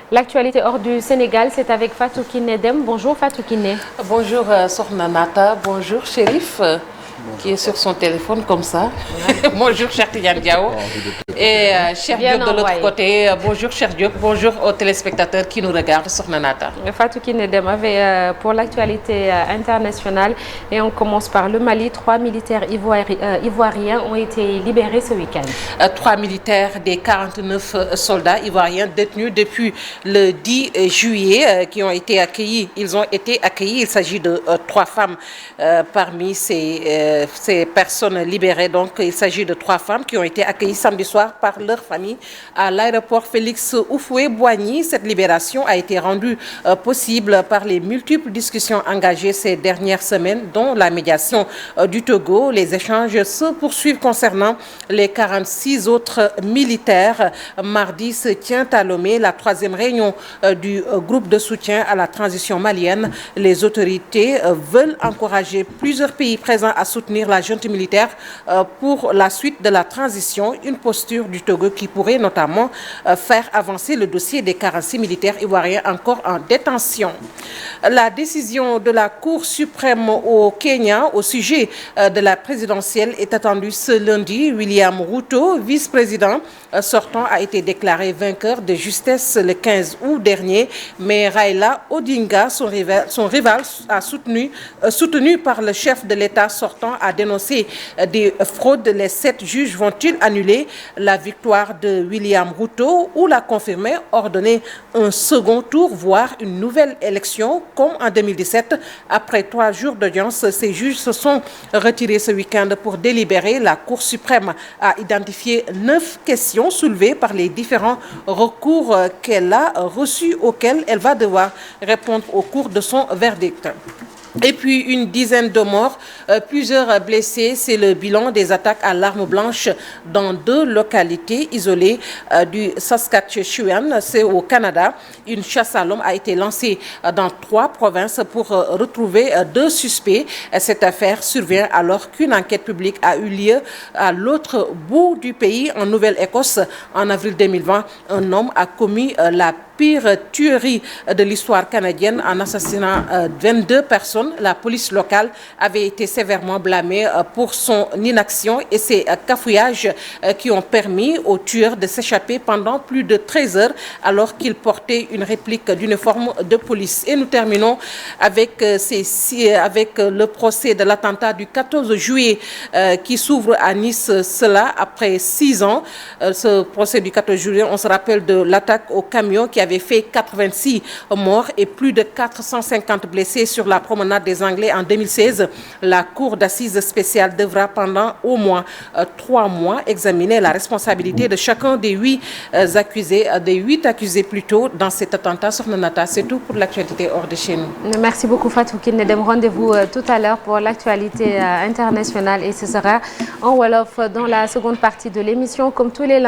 L'actualité hors du Sénégal, c'est avec Fatou Kiné Deme. Bonjour Fatou Kiné. Bonjour Sokhna Nata, bonjour Chérif, qui est sur son téléphone comme ça. Bonjour cher Tidiane Diao. Et cher Diop de l'autre côté, bonjour cher Diop, bonjour aux téléspectateurs qui nous regardent, Sokhna Nata. Fatou Kiné Deme pour l'actualité internationale. Et on commence par le Mali. 3 militaires ivoiriens ont été libérés ce week-end. 3 militaires des 49 soldats ivoiriens détenus depuis le 10 juillet qui ont été accueillis. Ils ont été accueillis. Il s'agit de 3 femmes parmi ces personnes libérées. Donc, il s'agit de 3 femmes qui ont été accueillies samedi soir par leur famille à l'aéroport Félix Houphouët-Boigny. Cette libération a été rendue possible par les multiples discussions engagées ces dernières semaines, dont la médiation du Togo. Les échanges se poursuivent concernant les 46 autres militaires. Mardi se tient à Lomé la 3e réunion du groupe de soutien à la transition malienne. Les autorités veulent encourager plusieurs pays présents à soutenir la junte militaire pour la suite de la transition, une posture du Togo qui pourrait notamment faire avancer le dossier des 46 militaires ivoiriens encore en détention. La décision de la Cour suprême au Kenya au sujet de la présidentielle est attendue ce lundi. William Ruto, vice-président sortant, a été déclaré vainqueur de justesse le 15 août dernier, mais Raila Odinga, son rival soutenu par le chef de l'État sortant, a dénoncé des fraudes. Les 7 juges vont-ils annuler la victoire de William Ruto ou la confirmer, ordonner un second tour, voire une nouvelle élection comme en 2017? Après 3 jours d'audience, ces juges se sont retirés ce week-end pour délibérer. La Cour suprême a identifié 9 questions soulevées par les différents recours qu'elle a reçus, auxquels elle va devoir répondre au cours de son verdict. Et puis une dizaine de morts, plusieurs blessés. C'est le bilan des attaques à l'arme blanche dans 2 localités isolées du Saskatchewan, c'est au Canada. Une chasse à l'homme a été lancée dans 3 provinces pour retrouver 2 suspects. Cette affaire survient alors qu'une enquête publique a eu lieu à l'autre bout du pays, en Nouvelle-Écosse. En avril 2020, un homme a commis la pire tuerie de l'histoire canadienne en assassinant 22 personnes. La police locale avait été sévèrement blâmée pour son inaction et ses cafouillages qui ont permis au tueur de s'échapper pendant plus de 13 heures alors qu'il portait une réplique d'uniforme de police. Et nous terminons avec le procès de l'attentat du 14 juillet qui s'ouvre à Nice, cela après 6 ans. Ce procès du 14 juillet, on se rappelle de l'attaque au camion qui avait fait 86 morts et plus de 450 blessés sur la promenade des Anglais en 2016. La cour d'assises spéciale devra pendant au moins 3 mois examiner la responsabilité de chacun des 8 accusés plutôt dans cet attentat. Sokhna Nata, c'est tout pour l'actualité hors de chez nous. Merci beaucoup Fatou Kiné Deme. Rendez-vous tout à l'heure pour l'actualité internationale et ce sera en Wolof dans la seconde partie de l'émission comme tous les lundis.